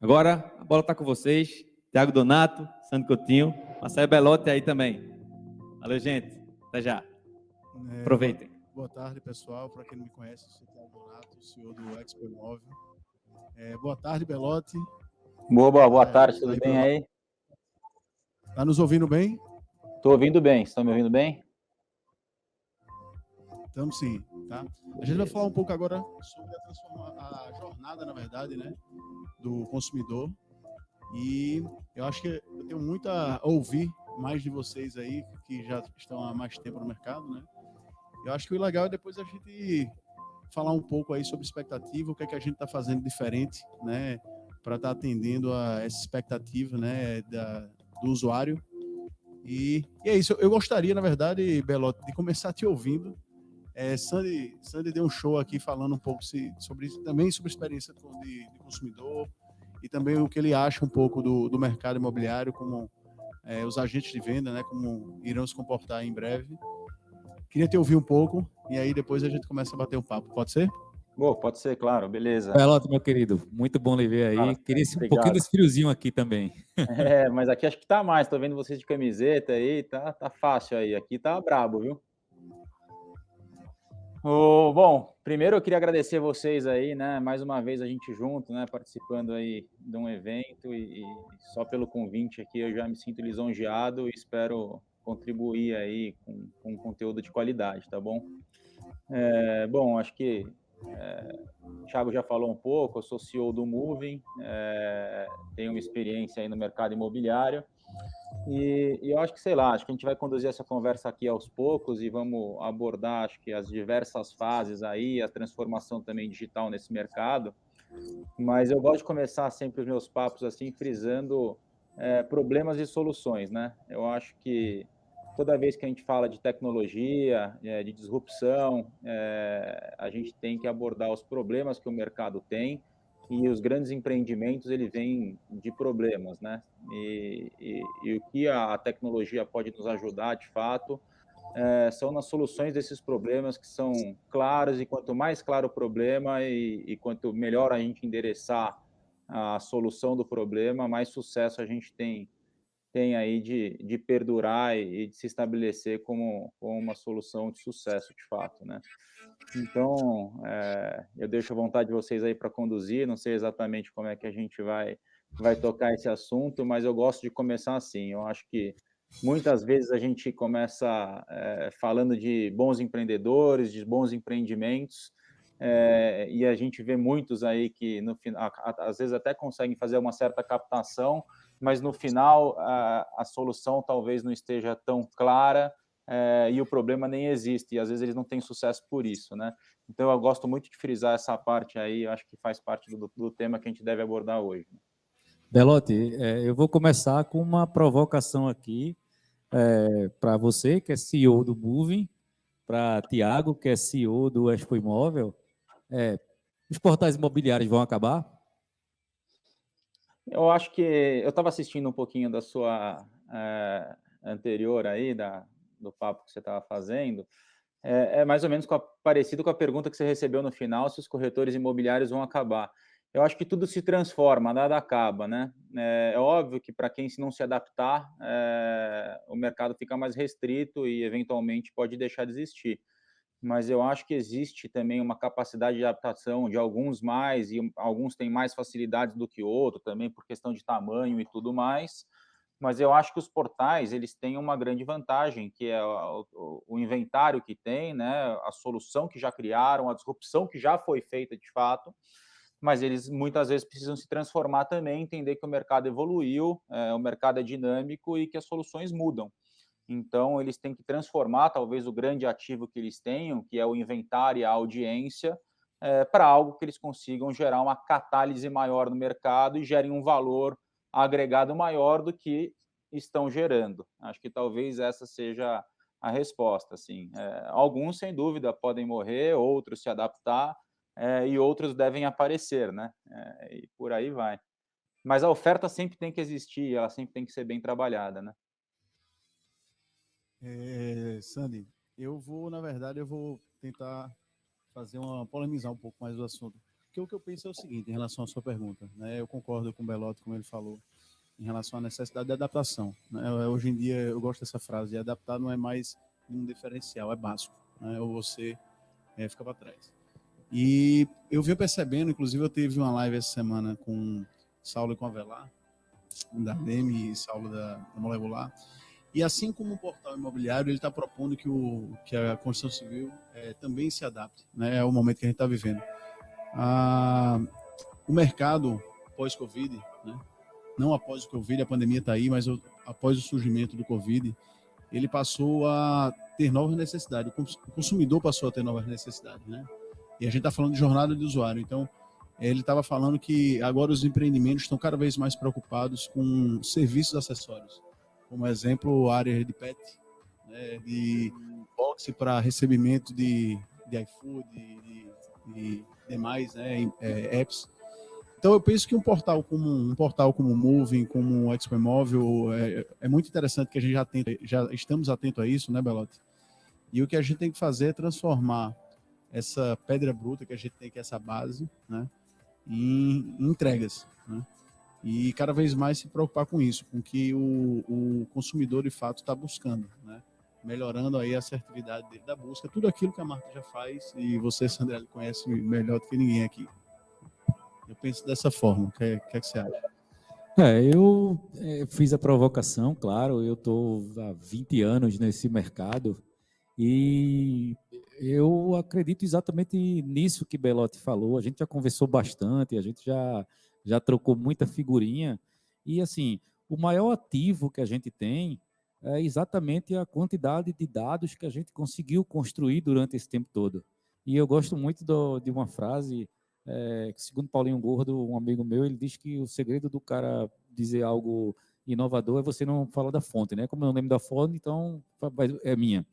Agora, a bola está com vocês. Thiago Donato, Sandro Coutinho, Marcelo Belotti aí também. Valeu, gente. Até já. Aproveitem. Boa tarde, pessoal. Para quem não me conhece, eu sou o Thiago Donato, CEO do Expo Imóvel. Boa tarde, Belotti. Boa tarde, tudo bem aí? Está nos ouvindo bem? Estou ouvindo bem. Estão me ouvindo bem? Estamos sim, tá? A gente vai falar um pouco agora sobre a jornada, na verdade, né, do consumidor. E eu acho que eu tenho muito a ouvir mais de vocês aí, que já estão há mais tempo no mercado, né? Eu acho que o legal é depois a gente falar um pouco aí sobre expectativa, o que é que a gente está fazendo diferente, né, para estar atendendo a essa expectativa, né, do usuário. E é isso. Eu gostaria, na verdade, Belotti, de começar te ouvindo. Sandy deu um show aqui falando um pouco também sobre a experiência de consumidor e também o que ele acha um pouco do mercado imobiliário, como os agentes de venda, né, como irão se comportar em breve. Queria te ouvir um pouco e aí depois a gente começa a bater um papo. Pode ser? Pode ser, claro. Beleza. Belotti, meu querido, muito bom lhe ver aí. Queria um pouquinho desse friozinho aqui também. Mas aqui acho que tá mais. Tô vendo vocês de camiseta aí, tá fácil aí. Aqui tá brabo, viu? Bom, primeiro eu queria agradecer vocês aí, né? Mais uma vez a gente junto, né? Participando aí de um evento e só pelo convite aqui eu já me sinto lisonjeado e espero contribuir aí com conteúdo de qualidade, tá bom? Bom, acho que o Thiago já falou um pouco, eu sou CEO do Moving, tenho uma experiência aí no mercado imobiliário. E eu acho que, acho que a gente vai conduzir essa conversa aqui aos poucos e vamos abordar, acho que as diversas fases aí, a transformação também digital nesse mercado. Mas eu gosto de começar sempre os meus papos assim, frisando problemas e soluções, né? Eu acho que toda vez que a gente fala de tecnologia, de disrupção, a gente tem que abordar os problemas que o mercado tem, e os grandes empreendimentos, ele vêm de problemas, né? E o que a tecnologia pode nos ajudar, de fato, são nas soluções desses problemas que são claros, e quanto mais claro o problema e quanto melhor a gente endereçar a solução do problema, mais sucesso a gente tem aí de perdurar e de se estabelecer como uma solução de sucesso, de fato, né? Então, eu deixo à vontade de vocês aí para conduzir, não sei exatamente como é que a gente vai tocar esse assunto, mas eu gosto de começar assim. Eu acho que muitas vezes a gente começa falando de bons empreendedores, de bons empreendimentos, e a gente vê muitos aí que, no final, às vezes até conseguem fazer uma certa captação, mas no final a solução talvez não esteja tão clara, e o problema nem existe, e às vezes eles não têm sucesso por isso, né? Então eu gosto muito de frisar essa parte aí, eu acho que faz parte do tema que a gente deve abordar hoje. Belotti, eu vou começar com uma provocação aqui para você, que é CEO do Moving, para Thiago, que é CEO do Expo Imóvel. Os portais imobiliários vão acabar? Eu acho que eu estava assistindo um pouquinho da sua anterior aí, do papo que você estava fazendo. É mais ou menos parecido com a pergunta que você recebeu no final, se os corretores imobiliários vão acabar. Eu acho que tudo se transforma, nada acaba, né? É óbvio que para quem não se adaptar, o mercado fica mais restrito e eventualmente pode deixar de existir. Mas eu acho que existe também uma capacidade de adaptação de alguns mais, e alguns têm mais facilidades do que outros, também por questão de tamanho e tudo mais. Mas eu acho que os portais, eles têm uma grande vantagem, que é o inventário que tem, né, a solução que já criaram, a disrupção que já foi feita de fato, mas eles muitas vezes precisam se transformar também, entender que o mercado evoluiu, o mercado é dinâmico e que as soluções mudam. Então, eles têm que transformar, talvez, o grande ativo que eles tenham, que é o inventário e a audiência, para algo que eles consigam gerar uma catálise maior no mercado e gerem um valor agregado maior do que estão gerando. Acho que talvez essa seja a resposta. Assim. Alguns, sem dúvida, podem morrer, outros se adaptar, e outros devem aparecer, né? E por aí vai. Mas a oferta sempre tem que existir, ela sempre tem que ser bem trabalhada, né? Sandy, na verdade, eu vou tentar polemizar um pouco mais do assunto. Porque o que eu penso é o seguinte, em relação à sua pergunta, né? Eu concordo com o Belotti, como ele falou, em relação à necessidade de adaptação, né? Hoje em dia, eu gosto dessa frase, adaptar não é mais um diferencial, é básico, né? Ou você fica para trás. E eu venho percebendo, inclusive eu tive uma live essa semana com Saulo e com Avelar, da DEME e Saulo da Molecular, e assim como o portal imobiliário, ele está propondo que a construção civil também se adapte, né? É o momento que a gente está vivendo. O mercado pós-Covid, né? Não após o Covid, a pandemia está aí, mas após o surgimento do Covid, ele passou a ter novas necessidades, o consumidor passou a ter novas necessidades, né? E a gente está falando de jornada de usuário, então ele estava falando que agora os empreendimentos estão cada vez mais preocupados com serviços acessórios, como exemplo, área de pet, né? De box para recebimento de iFood, de demais, né? Apps. Então eu penso que um portal como o Moving, como o Expo Imóvel, é muito interessante que a gente já estamos atentos a isso, né, Belotti? E o que a gente tem que fazer é transformar essa pedra bruta que a gente tem, que é essa base, né, em entregas, né? E cada vez mais se preocupar com isso, com que o consumidor de fato está buscando, né? Melhorando aí a assertividade dele da busca, tudo aquilo que a marca já faz, e você, Sandra, conhece melhor do que ninguém aqui. Eu penso dessa forma. O que é que você acha? Eu fiz a provocação, claro, eu estou há 20 anos nesse mercado e eu acredito exatamente nisso que Belotti falou. A gente já conversou bastante, a gente já trocou muita figurinha e, assim, o maior ativo que a gente tem é exatamente a quantidade de dados que a gente conseguiu construir durante esse tempo todo. E eu gosto muito de uma frase que, segundo Paulinho Gordo, um amigo meu, ele diz que o segredo do cara dizer algo inovador é você não falar da fonte, né? Como eu não lembro da fonte, então é minha.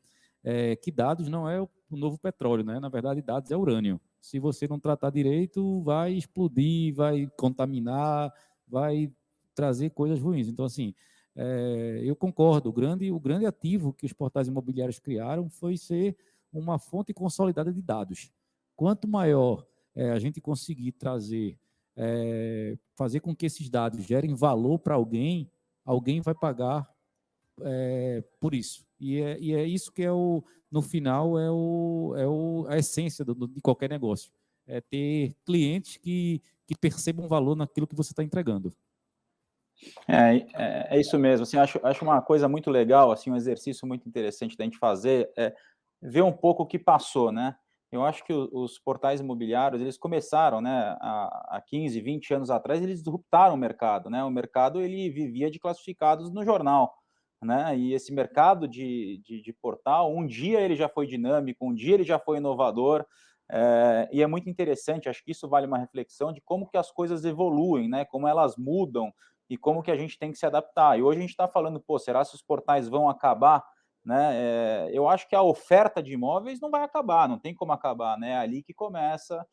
Que dados não é o novo petróleo, né? Na verdade, dados é urânio. Se você não tratar direito, vai explodir, vai contaminar, vai trazer coisas ruins. Então, assim, eu concordo. O grande ativo que os portais imobiliários criaram foi ser uma fonte consolidada de dados. Quanto maior a gente conseguir trazer, fazer com que esses dados gerem valor para alguém, alguém vai pagar por isso. E é isso que no final, a essência de qualquer negócio. É ter clientes que percebam valor naquilo que você está entregando. É isso mesmo. Assim, acho uma coisa muito legal, assim, um exercício muito interessante da gente fazer, ver um pouco o que passou, né? Eu acho que os portais imobiliários, eles começaram, né, há 15, 20 anos atrás, eles disruptaram o mercado, né? O mercado, ele vivia de classificados no jornal, né? E esse mercado de portal, um dia ele já foi dinâmico, um dia ele já foi inovador, e é muito interessante, acho que isso vale uma reflexão de como que as coisas evoluem, né? Como elas mudam e como que a gente tem que se adaptar. E hoje a gente está falando, será que os portais vão acabar? Né? Eu acho que a oferta de imóveis não vai acabar, não tem como acabar, né? É ali que começa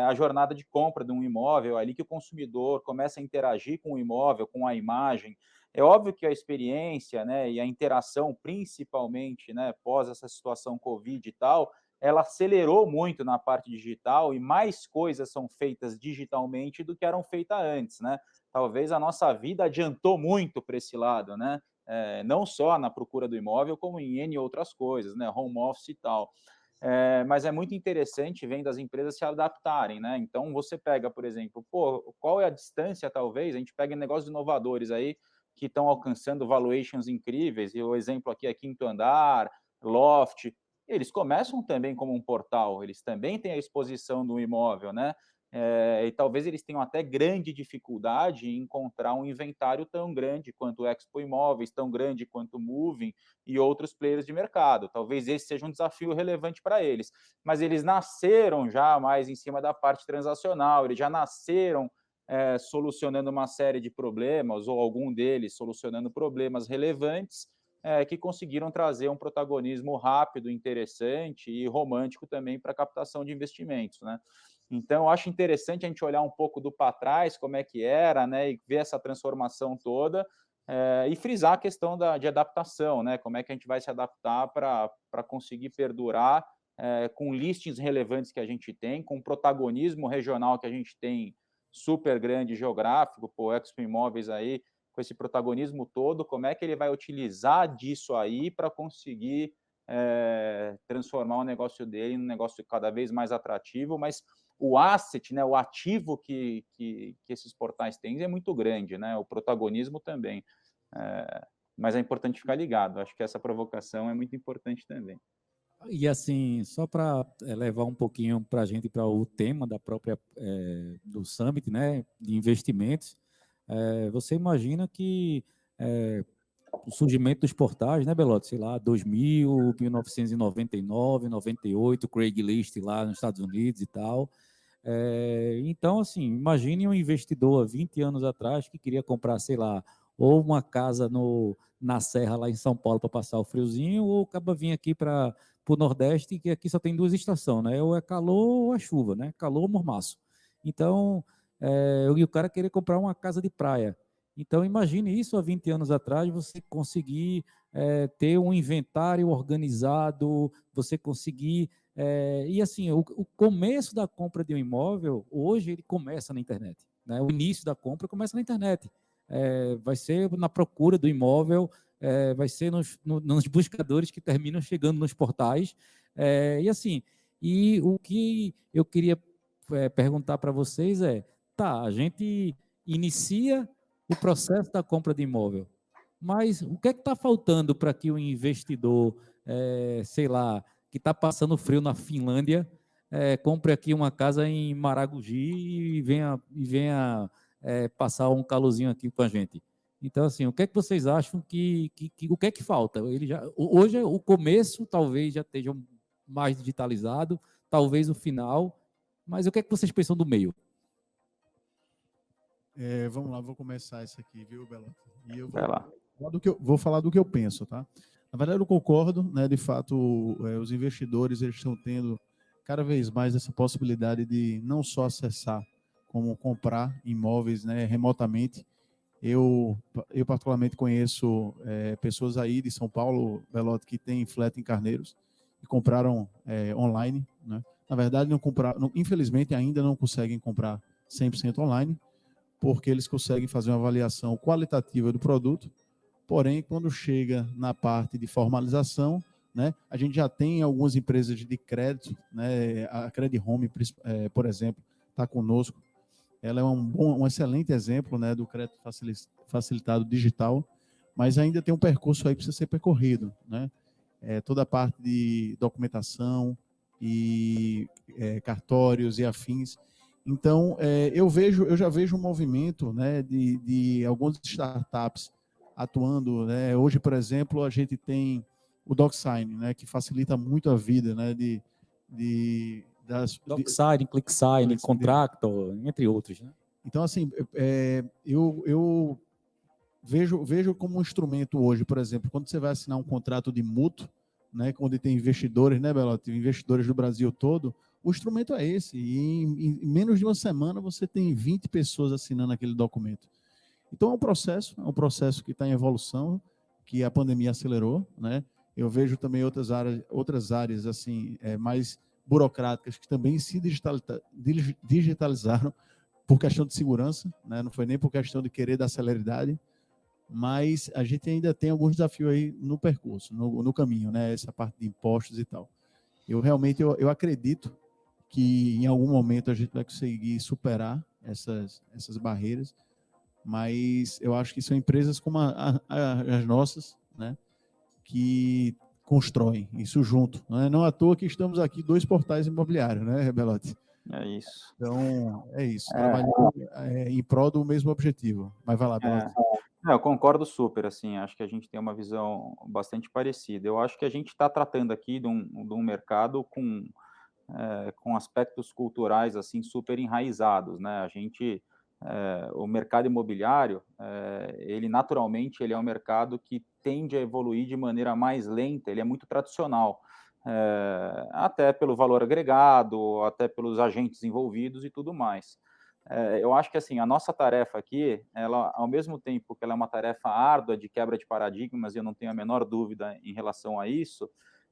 a jornada de compra de um imóvel, é ali que o consumidor começa a interagir com o imóvel, com a imagem. É óbvio que a experiência, né, e a interação, principalmente, né, pós essa situação Covid e tal, ela acelerou muito na parte digital e mais coisas são feitas digitalmente do que eram feitas antes, né? Talvez a nossa vida adiantou muito para esse lado, né? Não só na procura do imóvel, como em N outras coisas, né? Home office e tal. Mas é muito interessante vendo as empresas se adaptarem, né? Então, você pega, por exemplo, qual é a distância, talvez? A gente pega negócios inovadores aí que estão alcançando valuations incríveis, e o exemplo aqui é Quinto Andar, Loft. Eles começam também como um portal, eles também têm a exposição do imóvel, né? E talvez eles tenham até grande dificuldade em encontrar um inventário tão grande quanto o Expo Imóveis, tão grande quanto o Moving e outros players de mercado. Talvez esse seja um desafio relevante para eles. Mas eles nasceram já mais em cima da parte transacional, eles já nasceram solucionando uma série de problemas, ou algum deles solucionando problemas relevantes, que conseguiram trazer um protagonismo rápido, interessante e romântico também para a captação de investimentos, né? Então, eu acho interessante a gente olhar um pouco do para trás, como é que era, né, e ver essa transformação toda, e frisar a questão de adaptação, né, como é que a gente vai se adaptar para conseguir perdurar com listings relevantes que a gente tem, com protagonismo regional que a gente tem super grande geográfico, o Expo Imóveis aí, com esse protagonismo todo, como é que ele vai utilizar disso aí para conseguir transformar o negócio dele em um negócio cada vez mais atrativo, mas o asset, né, o ativo que esses portais têm é muito grande, né, o protagonismo também. Mas é importante ficar ligado, acho que essa provocação é muito importante também. E assim, só para levar um pouquinho para a gente para o tema da própria do Summit, né, de investimentos, você imagina que o surgimento dos portais, né, Belotti, sei lá, 2000, 1999, 98, Craigslist lá nos Estados Unidos e tal. Então, assim, imagine um investidor há 20 anos atrás que queria comprar, sei lá, ou uma casa na Serra, lá em São Paulo, para passar o friozinho, ou acaba vir aqui para o Nordeste, que aqui só tem duas estações, né? Ou é calor ou é chuva, né? Calor ou mormaço. Então, e o cara queria comprar uma casa de praia. Então, imagine isso há 20 anos atrás, você conseguir ter um inventário organizado, você conseguir e assim, o começo da compra de um imóvel, hoje, ele começa na internet. Né? O início da compra começa na internet. Vai ser na procura do imóvel, vai ser nos buscadores que terminam chegando nos portais. E assim, e o que eu queria perguntar para vocês a gente inicia o processo da compra de imóvel, mas o que é que está faltando para que o investidor, sei lá, que está passando frio na Finlândia, compre aqui uma casa em Maragogi e venha passar um calorzinho aqui com a gente. Então, assim, o que é que vocês acham o que é que falta? Hoje, o começo talvez já esteja mais digitalizado, talvez o final, mas o que é que vocês pensam do meio? Vamos lá, vou começar isso aqui, viu, Belotti? E eu Vai lá. vou falar do que eu penso, tá? Na verdade, eu concordo, né? De fato, os investidores eles estão tendo cada vez mais essa possibilidade de não só acessar, como comprar imóveis, né, remotamente. Eu particularmente conheço pessoas aí de São Paulo, Belotti, que têm flat em Carneiros e compraram online, né? Na verdade, não compraram, infelizmente, ainda não conseguem comprar 100% online, porque eles conseguem fazer uma avaliação qualitativa do produto. Porém, quando chega na parte de formalização, né, a gente já tem algumas empresas de crédito, né, a Credit Home, por exemplo, está conosco. Ela é um excelente exemplo, né, do crédito facilitado digital, mas ainda tem um percurso aí que precisa ser percorrido, né? Toda a parte de documentação e cartórios e afins. Então, eu já vejo um movimento, né, de algumas startups atuando, né? Hoje, por exemplo, a gente tem o DocSign, né, que facilita muito a vida, né, DocSign, ClickSign, Contractor, entre outros, né? Então, assim, eu vejo como um instrumento hoje, por exemplo, quando você vai assinar um contrato de mútuo, né, onde tem investidores, né, Belotti, investidores do Brasil todo, o instrumento é esse, e em menos de uma semana você tem 20 pessoas assinando aquele documento. Então é um processo que está em evolução, que a pandemia acelerou, né? Eu vejo também outras áreas assim, mais burocráticas que também se digitalizaram por questão de segurança, né? Não foi nem por questão de querer dar celeridade, mas a gente ainda tem alguns desafios aí no percurso, no caminho, né? Essa parte de impostos e tal. Eu realmente eu acredito que em algum momento a gente vai conseguir superar essas barreiras, mas eu acho que são empresas como as nossas, né, que constroem isso junto. Né? Não à toa que estamos aqui 2 portais imobiliários, né, Belotti? É isso. Então, é isso, trabalhando em prol do mesmo objetivo. Mas vai lá, Belotti. Eu concordo super, assim, acho que a gente tem uma visão bastante parecida. Eu acho que a gente está tratando aqui de um mercado com aspectos culturais assim super enraizados, né? O mercado imobiliário, ele naturalmente ele é um mercado que tende a evoluir de maneira mais lenta, ele é muito tradicional, até pelo valor agregado, até pelos agentes envolvidos e tudo mais. Eu acho que assim a nossa tarefa aqui, ela ao mesmo tempo que ela é uma tarefa árdua de quebra de paradigmas, e eu não tenho a menor dúvida em relação a isso,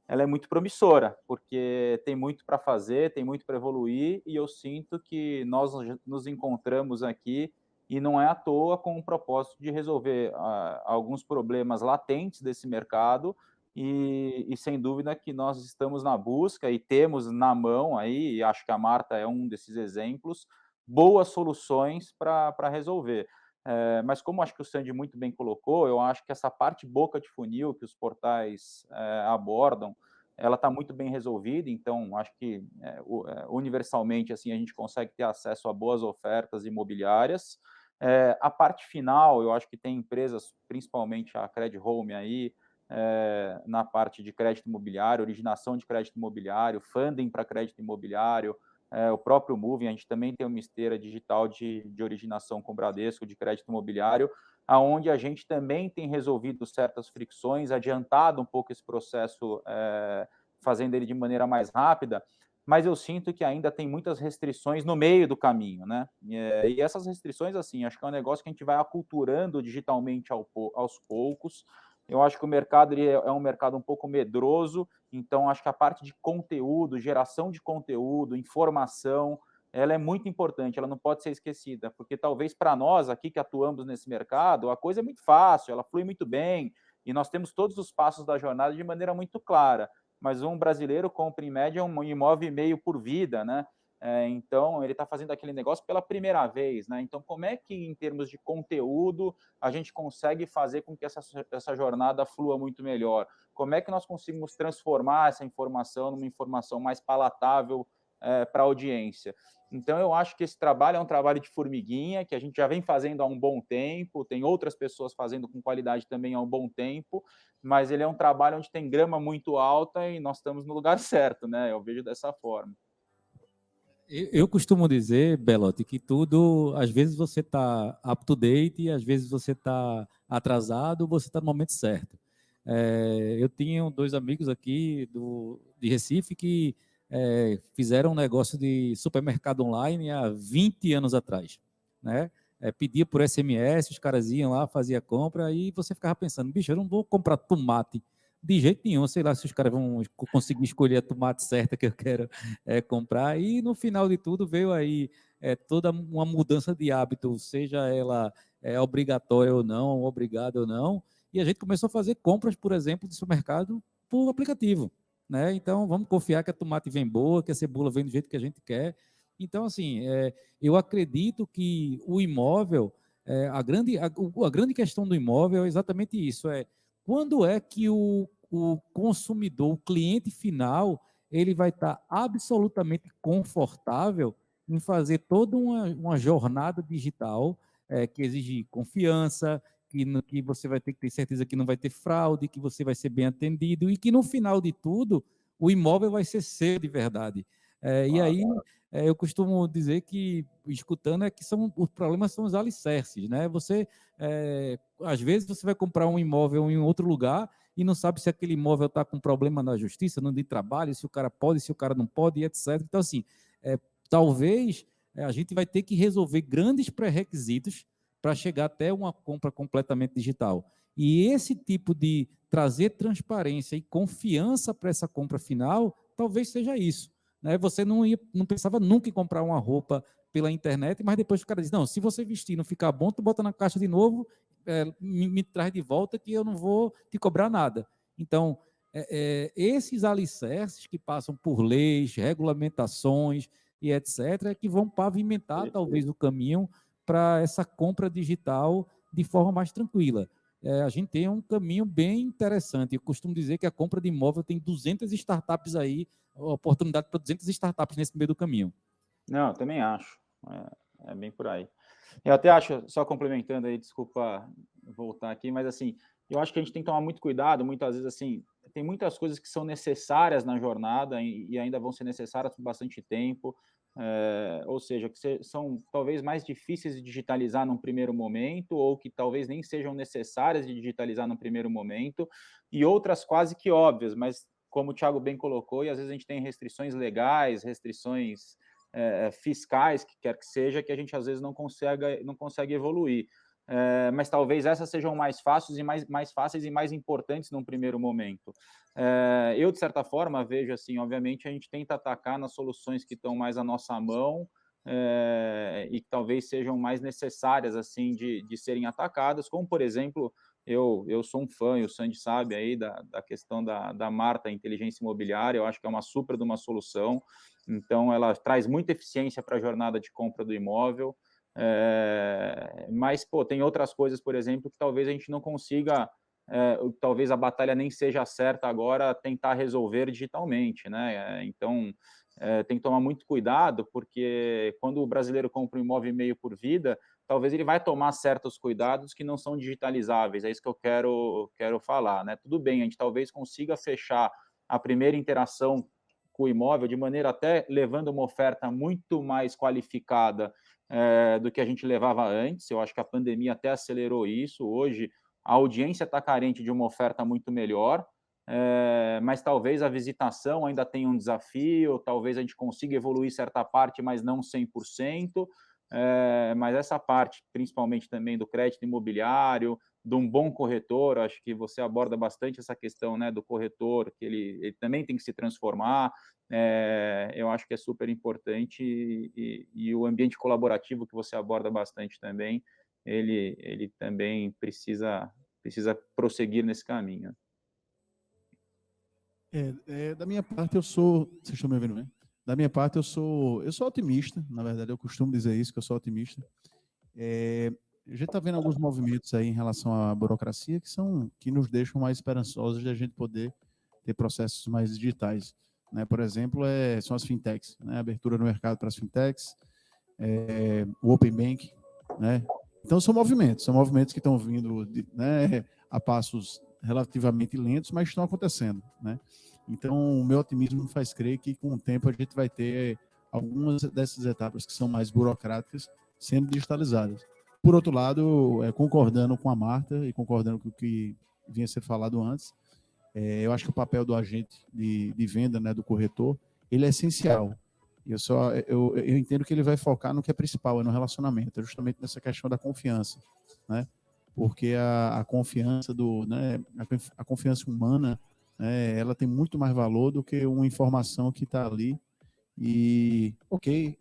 ela é muito promissora, porque tem muito para fazer, tem muito para evoluir, e eu sinto que nós nos encontramos aqui, e não é à toa, com o propósito de resolver alguns problemas latentes desse mercado, e sem dúvida que nós estamos na busca e temos na mão aí, e acho que a Marta é um desses exemplos, boas soluções para resolver. Mas como acho que o Sandy muito bem colocou, eu acho que essa parte boca de funil que os portais abordam, ela está muito bem resolvida, então acho que universalmente assim a gente consegue ter acesso a boas ofertas imobiliárias. A parte final, eu acho que tem empresas, principalmente a Credit Home aí, na parte de crédito imobiliário, originação de crédito imobiliário, funding para crédito imobiliário, o próprio Moving, a gente também tem uma esteira digital de originação com Bradesco, de crédito imobiliário, aonde a gente também tem resolvido certas fricções, adiantado um pouco esse processo, fazendo ele de maneira mais rápida, mas eu sinto que ainda tem muitas restrições no meio do caminho, né? E essas restrições, assim, acho que é um negócio que a gente vai aculturando digitalmente aos poucos. Eu acho que o mercado ele é um mercado um pouco medroso, então acho que a parte de conteúdo, geração de conteúdo, informação, ela é muito importante, ela não pode ser esquecida, porque talvez para nós aqui que atuamos nesse mercado, a coisa é muito fácil, ela flui muito bem, e nós temos todos os passos da jornada de maneira muito clara, mas um brasileiro compra em média um imóvel e meio por vida, né? Então, ele está fazendo aquele negócio pela primeira vez, né? Então, como é que, em termos de conteúdo, a gente consegue fazer com que essa jornada flua muito melhor? Como é que nós conseguimos transformar essa informação numa informação mais palatável para a audiência? Então, eu acho que esse trabalho é um trabalho de formiguinha, que a gente já vem fazendo há um bom tempo, tem outras pessoas fazendo com qualidade também há um bom tempo, mas ele é um trabalho onde tem grama muito alta e nós estamos no lugar certo, né? Eu vejo dessa forma. Eu costumo dizer, Belotti, que tudo, às vezes você está up to date, e às vezes você está atrasado, você está no momento certo. Eu tinha dois amigos aqui de Recife que fizeram um negócio de supermercado online há 20 anos atrás, né? Pedia por SMS, os caras iam lá, fazia compra, e você ficava pensando, bicho, eu não vou comprar tomate de jeito nenhum, sei lá se os caras vão conseguir escolher a tomate certa que eu quero comprar, e no final de tudo veio aí toda uma mudança de hábito, seja ela obrigatória ou não, obrigada ou não, e a gente começou a fazer compras, por exemplo, de supermercado por aplicativo, né? Então vamos confiar que a tomate vem boa, que a cebola vem do jeito que a gente quer. Então, assim, eu acredito que o imóvel, a grande questão do imóvel é exatamente isso, quando é que o consumidor, o cliente final, ele vai estar absolutamente confortável em fazer toda uma jornada digital que exige confiança, que você vai ter que ter certeza que não vai ter fraude, que você vai ser bem atendido e que no final de tudo o imóvel vai ser seu de verdade. E aí eu costumo dizer que, escutando, que os problemas são os alicerces, né? Às vezes você vai comprar um imóvel em outro lugar e não sabe se aquele imóvel está com problema na justiça, no de trabalho, se o cara pode, se o cara não pode, etc. Então, assim, talvez a gente vai ter que resolver grandes pré-requisitos para chegar até uma compra completamente digital. E esse tipo de trazer transparência e confiança para essa compra final, talvez seja isso, né? Você não pensava nunca em comprar uma roupa pela internet, mas depois o cara diz, não, se você vestir e não ficar bom, tu bota na caixa de novo, me traz de volta que eu não vou te cobrar nada. Então, esses alicerces que passam por leis, regulamentações e etc., que vão pavimentar talvez o caminho para essa compra digital de forma mais tranquila. A gente tem um caminho bem interessante. Eu costumo dizer que a compra de imóvel tem 200 startups aí, oportunidade para 200 startups nesse meio do caminho. Não, eu também acho. É bem por aí. Eu até acho, só complementando aí, desculpa voltar aqui, mas assim, eu acho que a gente tem que tomar muito cuidado, muitas vezes assim, tem muitas coisas que são necessárias na jornada e ainda vão ser necessárias por bastante tempo, ou seja, que são talvez mais difíceis de digitalizar num primeiro momento, ou que talvez nem sejam necessárias de digitalizar num primeiro momento, e outras quase que óbvias, mas como o Thiago bem colocou, e às vezes a gente tem restrições legais, restrições fiscais, que quer que seja, que a gente às vezes não consegue evoluir. mas talvez essas sejam mais fáceis e mais importantes num primeiro momento. Eu, de certa forma, vejo assim, obviamente, a gente tenta atacar nas soluções que estão mais à nossa mão, e que talvez sejam mais necessárias assim de serem atacadas, como, por exemplo, eu sou um fã, e o Sandy sabe aí, da questão da Marta Inteligência Imobiliária. Eu acho que é uma super de uma solução. Então, ela traz muita eficiência para a jornada de compra do imóvel, mas, pô, tem outras coisas, por exemplo, que talvez a gente não consiga, talvez a batalha nem seja certa agora, tentar resolver digitalmente, né? Então, tem que tomar muito cuidado, porque quando o brasileiro compra um imóvel e meio por vida, talvez ele vai tomar certos cuidados que não são digitalizáveis. É isso que eu quero falar, né? Tudo bem, a gente talvez consiga fechar a primeira interação com o imóvel de maneira até levando uma oferta muito mais qualificada do que a gente levava antes. Eu acho que a pandemia até acelerou isso. Hoje, a audiência está carente de uma oferta muito melhor, mas talvez a visitação ainda tenha um desafio, talvez a gente consiga evoluir certa parte, mas não 100%. Mas essa parte, principalmente também do crédito imobiliário, de um bom corretor, acho que você aborda bastante essa questão, né, do corretor, que ele também tem que se transformar. Eu acho que é super importante, e o ambiente colaborativo que você aborda bastante também, ele também precisa prosseguir nesse caminho. Da minha parte, vocês estão me ouvindo, né? Da minha parte, eu sou otimista. Na verdade, eu costumo dizer isso, que eu sou otimista. A gente está vendo alguns movimentos aí em relação à burocracia que nos deixam mais esperançosos de a gente poder ter processos mais digitais, né? Por exemplo, são as fintechs, né? A abertura no mercado para as fintechs, o Open Bank, né? Então são movimentos que estão vindo, né, a passos relativamente lentos, mas estão acontecendo, né? Então o meu otimismo me faz crer que com o tempo a gente vai ter algumas dessas etapas que são mais burocráticas sendo digitalizadas. Por outro lado, concordando com a Marta e concordando com o que vinha ser falado antes, eu acho que o papel do agente de venda, né, do corretor, ele é essencial. Eu entendo que ele vai focar no que é principal, no relacionamento, justamente nessa questão da confiança, né? Porque a confiança né, a confiança humana, né, ela tem muito mais valor do que uma informação que está ali. E, ok,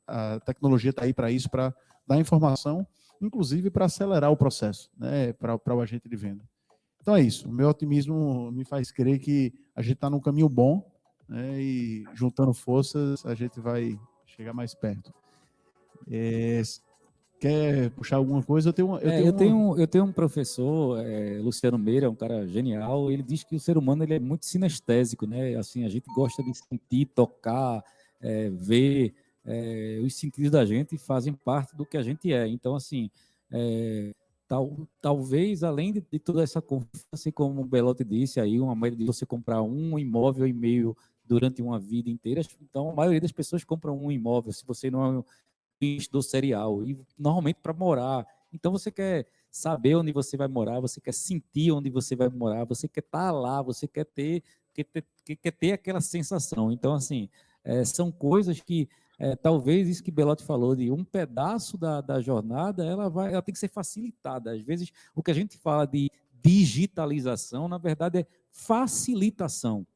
a tecnologia está aí para isso, para dar informação, inclusive para acelerar o processo, né, para o agente de venda. Então é isso, o meu otimismo me faz crer que a gente está num caminho bom, né, e juntando forças a gente vai chegar mais perto. Quer puxar alguma coisa? Eu tenho um professor, Luciano Meira, um cara genial. Ele diz que o ser humano ele é muito sinestésico, né? Assim, a gente gosta de sentir, tocar, ver. Os sentidos da gente fazem parte do que a gente é. Então, assim, talvez, além de toda essa confiança, como o Belotti disse aí, uma maneira de você comprar um imóvel e meio durante uma vida inteira. Então, a maioria das pessoas compram um imóvel. Se você não é do serial, e normalmente para morar. Então você quer saber onde você vai morar, você quer sentir onde você vai morar, você quer estar lá, você quer ter aquela sensação. Então, assim, são coisas que, talvez isso que Belotti falou, de um pedaço da jornada, ela tem que ser facilitada. Às vezes, o que a gente fala de digitalização, na verdade, é facilitação.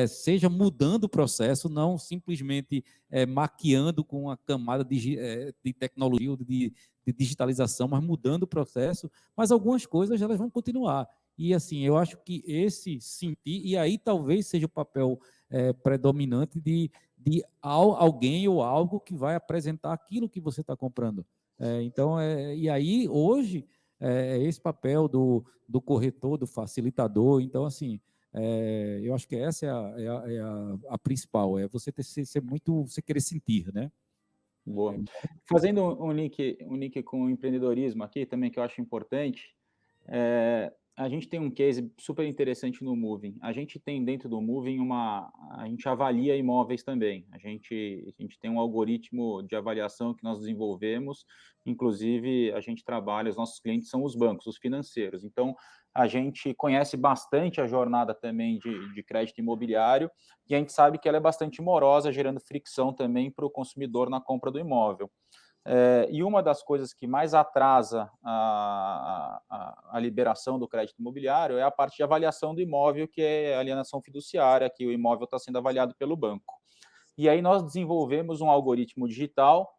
Seja mudando o processo, não simplesmente maquiando com uma camada de tecnologia ou de digitalização, mas mudando o processo. Mas algumas coisas elas vão continuar. E assim, eu acho que esse sentir, e aí talvez seja o papel predominante de alguém ou algo que vai apresentar aquilo que você está comprando. Então, e aí hoje, esse papel do corretor, do facilitador. Então, assim, eu acho que essa é a principal, você você querer sentir, né? Boa. Fazendo um link com o empreendedorismo aqui também, que eu acho importante, a gente tem um case super interessante no Moving. A gente tem dentro do Moving a gente avalia imóveis também. A gente tem um algoritmo de avaliação que nós desenvolvemos, inclusive a gente trabalha, os nossos clientes são os bancos, os financeiros. Então, a gente conhece bastante a jornada também de crédito imobiliário, e a gente sabe que ela é bastante morosa, gerando fricção também para o consumidor na compra do imóvel. E uma das coisas que mais atrasa a liberação do crédito imobiliário é a parte de avaliação do imóvel, que é a alienação fiduciária, que o imóvel está sendo avaliado pelo banco. E aí nós desenvolvemos um algoritmo digital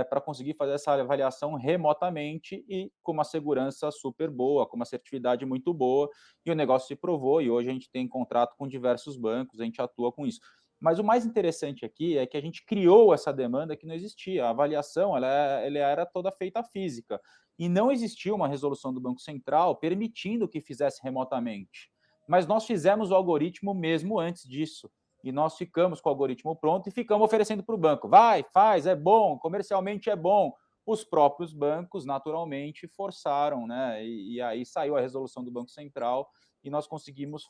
para conseguir fazer essa avaliação remotamente e com uma segurança super boa, com uma assertividade muito boa, e o negócio se provou, e hoje a gente tem contrato com diversos bancos, a gente atua com isso. Mas o mais interessante aqui é que a gente criou essa demanda que não existia. A avaliação ela era toda feita física, e não existia uma resolução do Banco Central permitindo que fizesse remotamente. Mas nós fizemos o algoritmo mesmo antes disso. E nós ficamos com o algoritmo pronto e ficamos oferecendo para o banco. Vai, faz, é bom, comercialmente é bom. Os próprios bancos, naturalmente, forçaram, né? E aí saiu a resolução do Banco Central e nós conseguimos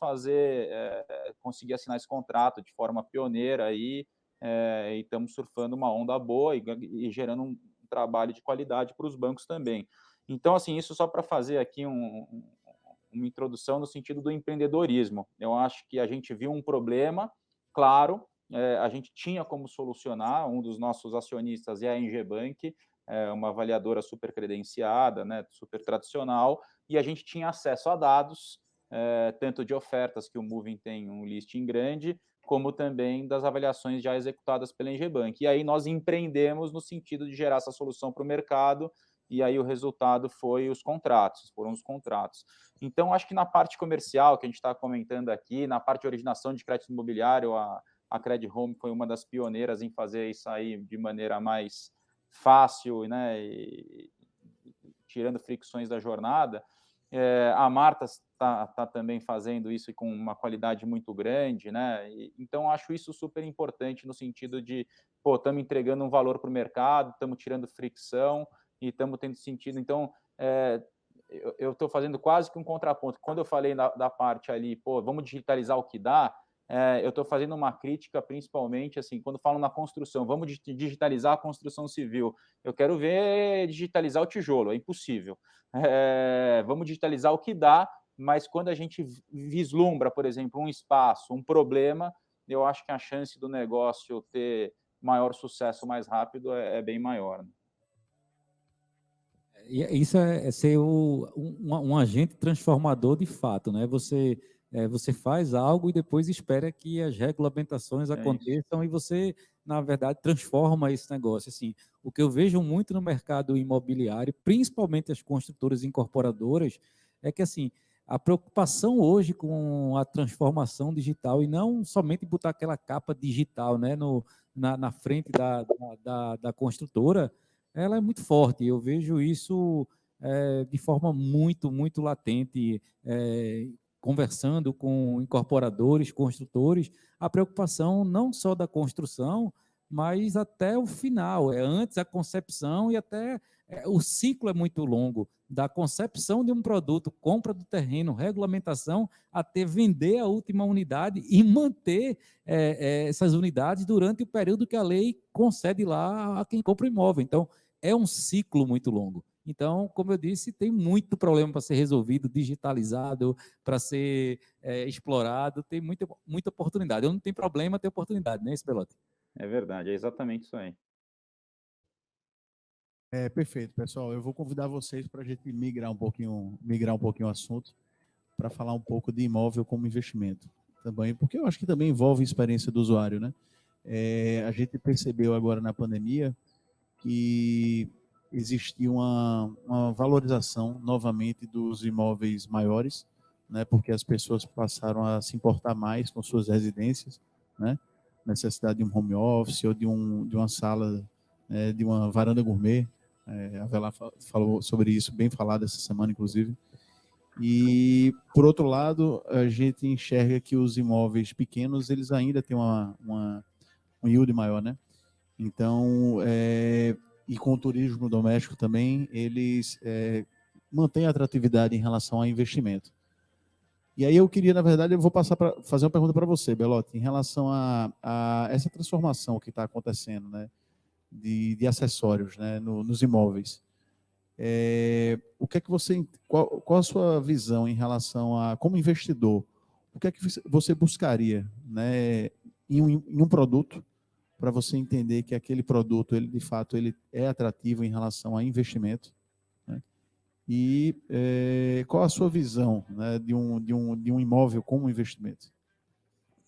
conseguir assinar esse contrato de forma pioneira aí, e estamos surfando uma onda boa e gerando um trabalho de qualidade para os bancos também. Então, assim, isso só para fazer aqui uma introdução no sentido do empreendedorismo. Eu acho que a gente viu um problema, claro, a gente tinha como solucionar, um dos nossos acionistas é a Engie Bank, uma avaliadora super credenciada, né, super tradicional, e a gente tinha acesso a dados, tanto de ofertas, que o Moving tem um listing grande, como também das avaliações já executadas pela Engie Bank. E aí nós empreendemos no sentido de gerar essa solução para o mercado, e aí o resultado foram os contratos. Então, acho que na parte comercial, que a gente está comentando aqui, na parte de originação de crédito imobiliário, a Credit Home foi uma das pioneiras em fazer isso aí de maneira mais fácil, né, e tirando fricções da jornada. A Marta está também fazendo isso com uma qualidade muito grande, né? Então, acho isso super importante no sentido de, estamos entregando um valor para o mercado, estamos tirando fricção e estamos tendo sentido. Então, eu estou fazendo quase que um contraponto. Quando eu falei da parte ali, vamos digitalizar o que dá, eu estou fazendo uma crítica, principalmente, assim, quando falam na construção, vamos digitalizar a construção civil. Eu quero ver digitalizar o tijolo, é impossível. Vamos digitalizar o que dá, mas quando a gente vislumbra, por exemplo, um espaço, um problema, eu acho que a chance do negócio ter maior sucesso mais rápido é bem maior, né? Isso é ser um agente transformador de fato, né? Você faz algo e depois espera que as regulamentações aconteçam e você, na verdade, transforma esse negócio. Assim, o que eu vejo muito no mercado imobiliário, principalmente as construtoras e incorporadoras, é que assim, a preocupação hoje com a transformação digital e não somente botar aquela capa digital, né, na frente da construtora, ela é muito forte. Eu vejo isso de forma muito, muito latente, conversando com incorporadores, construtores, a preocupação não só da construção, mas até o final, antes a concepção e até o ciclo é muito longo, da concepção de um produto, compra do terreno, regulamentação, até vender a última unidade e manter essas unidades durante o período que a lei concede lá a quem compra o imóvel. Então, é um ciclo muito longo. Então, como eu disse, tem muito problema para ser resolvido, digitalizado, para ser explorado, tem muita oportunidade. Eu não tenho problema, tem oportunidade, né, Belotti? É verdade, é exatamente isso aí. Perfeito, pessoal. Eu vou convidar vocês para a gente migrar um pouquinho o assunto, para falar um pouco de imóvel como investimento também, porque eu acho que também envolve a experiência do usuário, né? A gente percebeu agora na pandemia que existia uma valorização novamente dos imóveis maiores, né? Porque as pessoas passaram a se importar mais com suas residências, né? Necessidade de um home office ou de uma sala, de uma varanda gourmet. A Vela falou sobre isso, bem falado essa semana, inclusive. E, por outro lado, a gente enxerga que os imóveis pequenos, eles ainda têm um yield maior, né? Então, e com o turismo doméstico também, eles mantêm a atratividade em relação ao investimento. E aí eu queria, na verdade, eu vou passar para fazer uma pergunta para você, Belotti, em relação a essa transformação que está acontecendo, né? De acessórios, né, nos imóveis. O que é que qual a sua visão em relação a, como investidor, o que é que você buscaria, né, em um produto, para você entender que aquele produto, ele de fato, ele é atrativo em relação a investimento, né? E qual a sua visão, né, de um imóvel como investimento?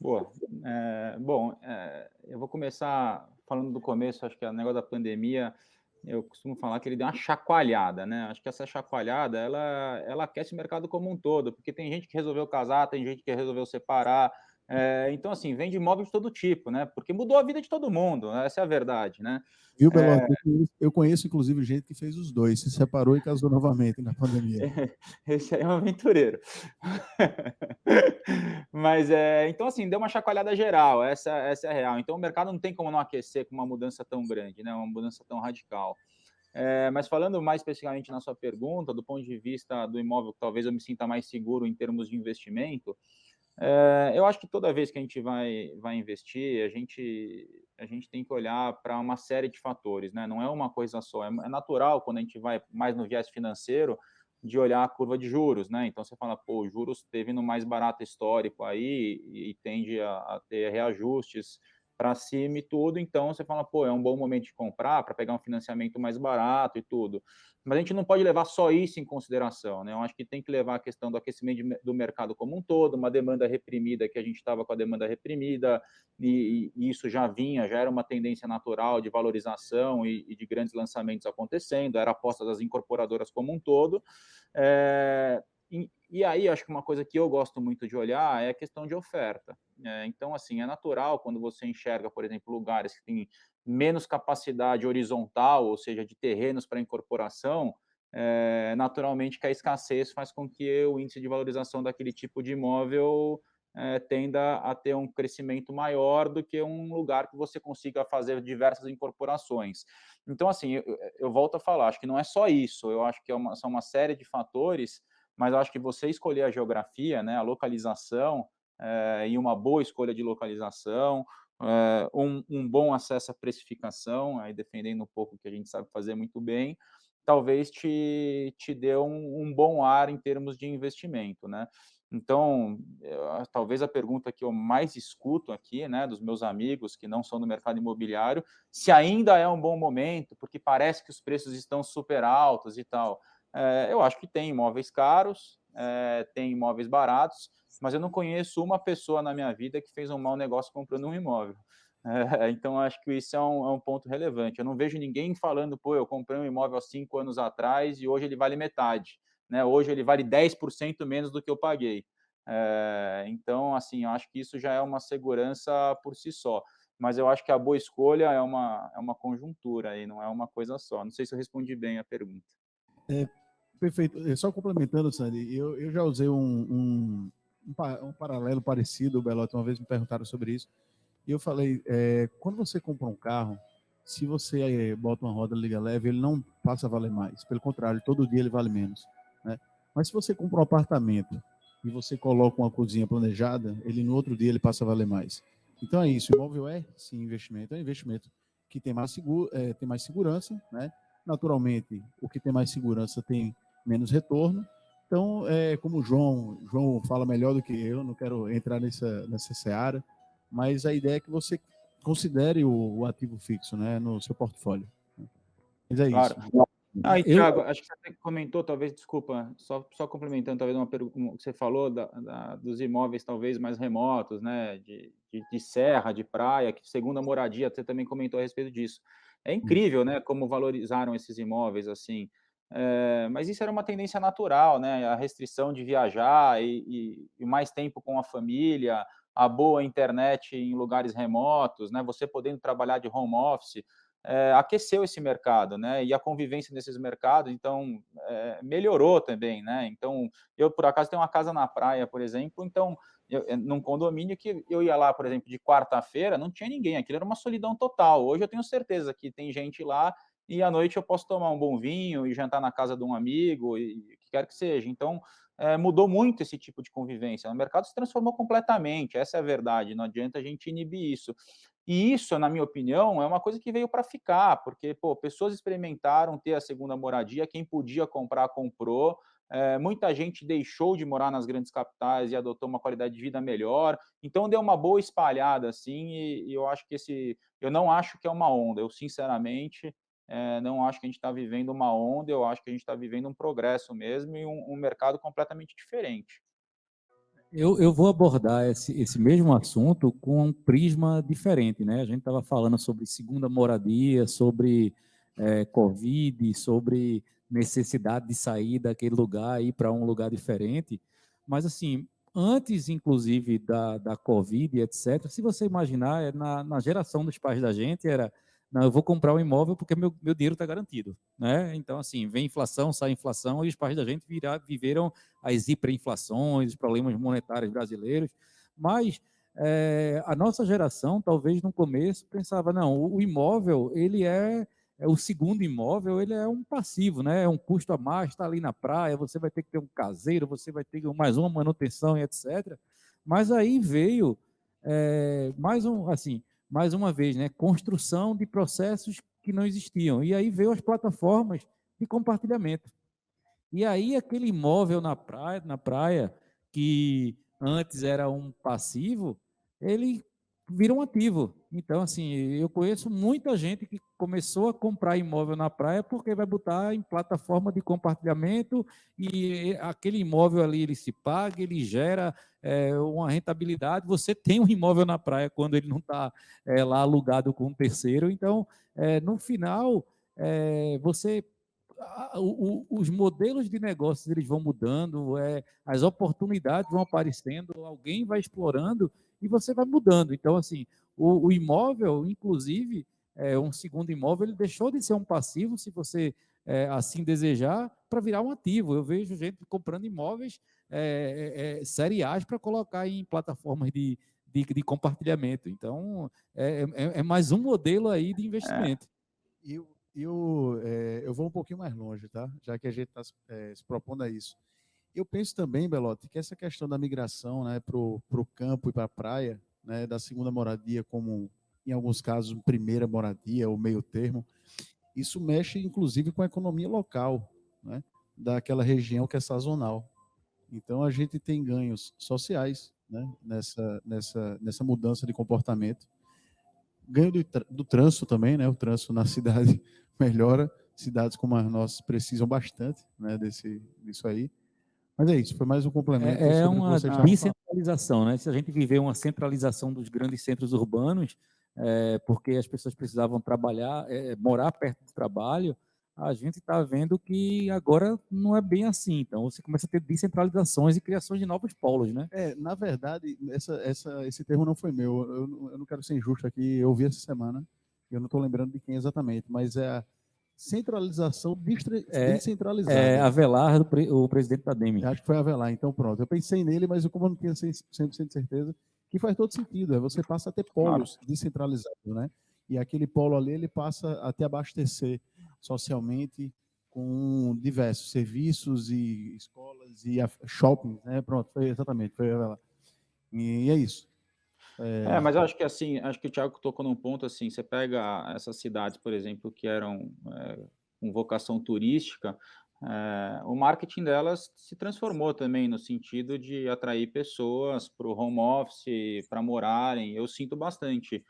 Boa. Bom, eu vou começar falando do começo, acho que o negócio da pandemia, eu costumo falar que ele deu uma chacoalhada, né? Acho que essa chacoalhada, ela aquece o mercado como um todo, porque tem gente que resolveu casar, tem gente que resolveu separar, então, assim, vende imóvel de todo tipo, né? Porque mudou a vida de todo mundo, essa é a verdade, né? Viu, Belotti? Eu conheço, inclusive, gente que fez os dois, se separou e casou novamente na pandemia. Esse aí é um aventureiro. Mas, então, assim, deu uma chacoalhada geral, essa é a real. Então, o mercado não tem como não aquecer com uma mudança tão grande, né? Uma mudança tão radical. Mas falando mais especificamente na sua pergunta, do ponto de vista do imóvel, que talvez eu me sinta mais seguro em termos de investimento, eu acho que toda vez que a gente vai investir, a gente tem que olhar para uma série de fatores, né? Não é uma coisa só. É natural, quando a gente vai mais no viés financeiro, de olhar a curva de juros, né? Então, você fala, pô, o juros esteve no mais barato histórico aí e tende a ter reajustes para cima e tudo. Então, você fala, pô, é um bom momento de comprar para pegar um financiamento mais barato e tudo. Mas a gente não pode levar só isso em consideração, né? Eu acho que tem que levar a questão do aquecimento do mercado como um todo, uma demanda reprimida, que a gente estava com a demanda reprimida, e isso já era uma tendência natural de valorização e de grandes lançamentos acontecendo, era a aposta das incorporadoras como um todo. E aí, acho que uma coisa que eu gosto muito de olhar é a questão de oferta. Então, assim, é natural quando você enxerga, por exemplo, lugares que têm menos capacidade horizontal, ou seja, de terrenos para incorporação, naturalmente que a escassez faz com que o índice de valorização daquele tipo de imóvel tenda a ter um crescimento maior do que um lugar que você consiga fazer diversas incorporações. Então, assim, eu volto a falar, acho que não é só isso, eu acho que são uma série de fatores, mas eu acho que você escolher a geografia, né, a localização, e uma boa escolha de localização, um bom acesso à precificação, aí defendendo um pouco o que a gente sabe fazer muito bem, talvez te dê um bom ar em termos de investimento, né? Então, talvez a pergunta que eu mais escuto aqui, né, dos meus amigos que não são do mercado imobiliário, se ainda é um bom momento, porque parece que os preços estão super altos e tal. Eu acho que tem imóveis caros, tem imóveis baratos, mas eu não conheço uma pessoa na minha vida que fez um mau negócio comprando um imóvel. Então, acho que isso é um ponto relevante. Eu não vejo ninguém falando, pô, eu comprei um imóvel há 5 anos atrás e hoje ele vale metade, né? Hoje ele vale 10% menos do que eu paguei. Então, assim, eu acho que isso já é uma segurança por si só. Mas eu acho que a boa escolha é uma conjuntura aí, não é uma coisa só. Não sei se eu respondi bem a pergunta. Perfeito. Só complementando, Sandy, eu já usei um paralelo parecido, o Belotti, uma vez me perguntaram sobre isso, e eu falei, quando você compra um carro, se você bota uma roda liga leve, ele não passa a valer mais. Pelo contrário, todo dia ele vale menos, né? Mas se você compra um apartamento e você coloca uma cozinha planejada, ele no outro dia ele passa a valer mais. Então é isso, o imóvel é sim investimento, é um investimento que tem tem mais segurança, né? Naturalmente, o que tem mais segurança tem menos retorno. Então, como o João fala melhor do que eu, não quero entrar nessa seara, mas a ideia é que você considere o ativo fixo, né, no seu portfólio. Mas é Claro. isso. E Thiago, acho que você até comentou, talvez, desculpa, só complementando, talvez uma pergunta que você falou dos imóveis talvez mais remotos, né, de serra, de praia, que segunda moradia, você também comentou a respeito disso. É incrível, né, como valorizaram esses imóveis, assim, mas isso era uma tendência natural, né, a restrição de viajar e mais tempo com a família, a boa internet em lugares remotos, né, você podendo trabalhar de home office, aqueceu esse mercado, né? E a convivência nesses mercados, então, melhorou também, né? Então, eu, por acaso, tenho uma casa na praia, por exemplo, então, num condomínio que eu ia lá, por exemplo, de quarta-feira, não tinha ninguém, aquilo era uma solidão total. Hoje eu tenho certeza que tem gente lá e à noite eu posso tomar um bom vinho e jantar na casa de um amigo, e o que quer que seja. Então, mudou muito esse tipo de convivência. O mercado se transformou completamente, essa é a verdade, não adianta a gente inibir isso. E isso, na minha opinião, é uma coisa que veio para ficar, porque, pô, pessoas experimentaram ter a segunda moradia, quem podia comprar, comprou, muita gente deixou de morar nas grandes capitais e adotou uma qualidade de vida melhor, então deu uma boa espalhada, assim, e eu acho que eu não acho que é uma onda, eu sinceramente não acho que a gente está vivendo uma onda, eu acho que a gente está vivendo um progresso mesmo e um mercado completamente diferente. Eu vou abordar esse mesmo assunto com um prisma diferente, né? A gente estava falando sobre segunda moradia, sobre Covid, sobre necessidade de sair daquele lugar e ir para um lugar diferente. Mas, assim, antes, inclusive, da Covid, etc., se você imaginar, na geração dos pais da gente, era, não, eu vou comprar um imóvel porque meu dinheiro está garantido, né? Então, assim, vem inflação, sai inflação, e os pais da gente viveram as hiperinflações, os problemas monetários brasileiros, mas a nossa geração, talvez no começo, pensava, não, o imóvel, ele é o segundo imóvel, ele é um passivo, né? É um custo a mais, está ali na praia, você vai ter que ter um caseiro, você vai ter mais uma manutenção e etc. Mas aí veio mais uma vez, né? Construção de processos que não existiam. E aí veio as plataformas de compartilhamento. E aí aquele imóvel na praia, que antes era um passivo, ele vira um ativo. Então, assim, eu conheço muita gente que começou a comprar imóvel na praia porque vai botar em plataforma de compartilhamento e aquele imóvel ali ele se paga, ele gera uma rentabilidade. Você tem um imóvel na praia quando ele não está lá alugado com um terceiro. Então, no final, você os modelos de negócios eles vão mudando, as oportunidades vão aparecendo, alguém vai explorando e você vai mudando. Então, assim, o imóvel, inclusive, um segundo imóvel, ele deixou de ser um passivo, se você assim desejar, para virar um ativo. Eu vejo gente comprando imóveis seriais para colocar em plataformas de compartilhamento. Então, é mais um modelo aí de É, investimento. Eu vou um pouquinho mais longe, tá? Já que a gente está se propondo a isso. Eu penso também, Belotti, que essa questão da migração, né, para o campo e para a praia, né, da segunda moradia como, em alguns casos, primeira moradia ou meio termo, isso mexe, inclusive, com a economia local, né, daquela região que é sazonal. Então, a gente tem ganhos sociais, né, nessa mudança de comportamento. Ganho do trânsito também, né? O trânsito na cidade melhora. Cidades como as nossas precisam bastante, né, disso aí. Mas é isso, foi mais um complemento É sobre o que uma vocês estavam falando. descentralização, né? Se a gente viver uma centralização dos grandes centros urbanos, porque as pessoas precisavam trabalhar, morar perto do trabalho, a gente está vendo que agora não é bem assim. Então, você começa a ter descentralizações e criações de novos polos, né? Na verdade, esse termo não foi meu. Eu não quero ser injusto aqui. Eu vi essa semana, eu não estou lembrando de quem exatamente, mas é a centralização descentralizada. Avelar, o presidente da Eu DEME. acho que foi Avelar, então pronto. Eu pensei nele, mas como eu não tinha 100% de certeza, que faz todo sentido. Você passa a ter claro. polos descentralizados, né? E aquele polo ali, ele passa a te abastecer socialmente com diversos serviços e escolas e shoppings, né? Pronto, foi Avelar. E é isso. Mas eu acho que assim, acho que o Thiago tocou num ponto assim, você pega essas cidades, por exemplo, que eram com vocação turística, o marketing delas se transformou também no sentido de atrair pessoas para o home office, para morarem. Eu sinto bastante.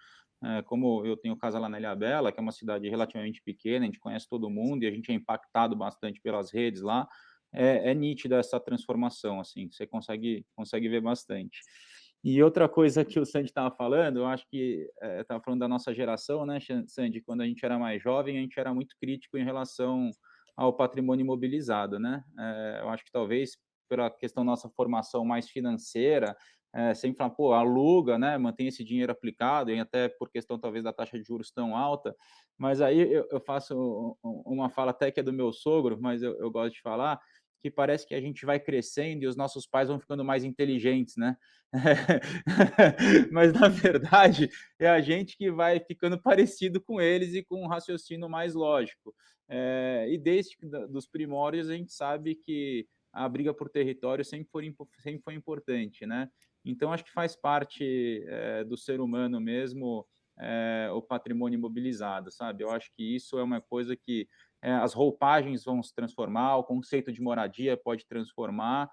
Como eu tenho casa lá na Ilhabela, que é uma cidade relativamente pequena, a gente conhece todo mundo e a gente é impactado bastante pelas redes lá, é nítida essa transformação, assim, você consegue ver bastante. E outra coisa que o Sandy estava falando, eu acho que estava falando da nossa geração, né, Sandy? Quando a gente era mais jovem, a gente era muito crítico em relação ao patrimônio imobilizado, né? Eu acho que talvez pela questão da nossa formação mais financeira, sempre falar, pô, aluga, né? Mantém esse dinheiro aplicado, e até por questão talvez da taxa de juros tão alta. Mas aí eu faço uma fala até que é do meu sogro, mas eu gosto de falar, que parece que a gente vai crescendo e os nossos pais vão ficando mais inteligentes, né? Mas na verdade é a gente que vai ficando parecido com eles e com um raciocínio mais lógico. E desde dos primórdios a gente sabe que a briga por território sempre foi importante, né? Então acho que faz parte do ser humano mesmo o patrimônio imobilizado, sabe? Eu acho que isso é uma coisa que as roupagens vão se transformar, o conceito de moradia pode transformar,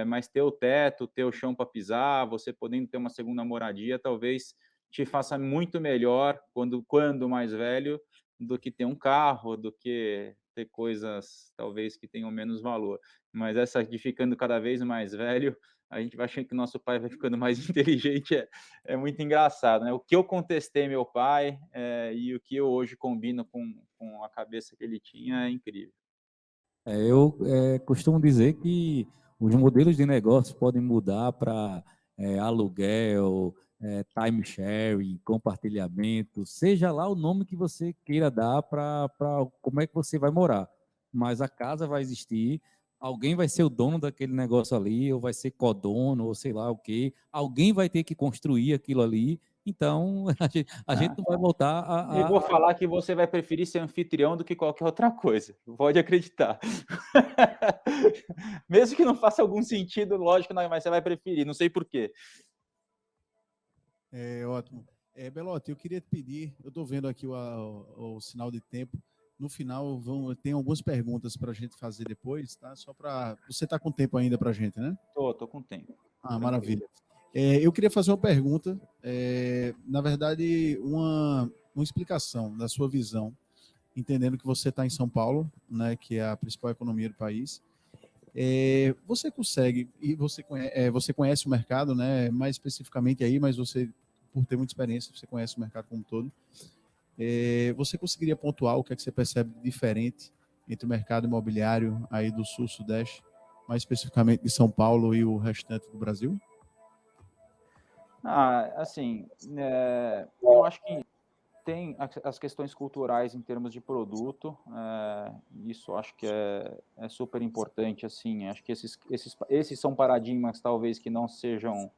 mas ter o teto, ter o chão para pisar, você podendo ter uma segunda moradia, talvez te faça muito melhor quando mais velho, do que ter um carro, do que ter coisas talvez que tenham menos valor. Mas essa de ficando cada vez mais velho, a gente vai achando que o nosso pai vai ficando mais inteligente, é muito engraçado, né? O que eu contestei meu pai, e o que eu hoje combino com a cabeça que ele tinha é incrível. Eu costumo dizer que os modelos de negócio podem mudar para aluguel, time sharing, compartilhamento, seja lá o nome que você queira dar para como é que você vai morar. Mas a casa vai existir, alguém vai ser o dono daquele negócio ali, ou vai ser codono, ou sei lá o quê. Alguém vai ter que construir aquilo ali. Então, a gente não vai voltar E vou falar que você vai preferir ser anfitrião do que qualquer outra coisa, pode acreditar. Mesmo que não faça algum sentido, lógico, não, mas você vai preferir, não sei por quê. Ótimo. Belotti, eu queria te pedir, eu estou vendo aqui o sinal de tempo, no final tem algumas perguntas para a gente fazer depois, tá? Só para... Você está com tempo ainda para a gente, né? Tô com tempo. Maravilha. Eu queria fazer uma pergunta, na verdade, uma explicação da sua visão, entendendo que você está em São Paulo, né, que é a principal economia do país. Você consegue, e você conhece o mercado, né, mais especificamente aí, mas você, por ter muita experiência, você conhece o mercado como um todo. Você conseguiria pontuar o que é que você percebe de diferente entre o mercado imobiliário aí do Sul, Sudeste, mais especificamente de São Paulo e o restante do Brasil? Assim, eu acho que tem as questões culturais em termos de produto, isso acho que é super importante, assim, acho que esses são paradigmas talvez que não sejam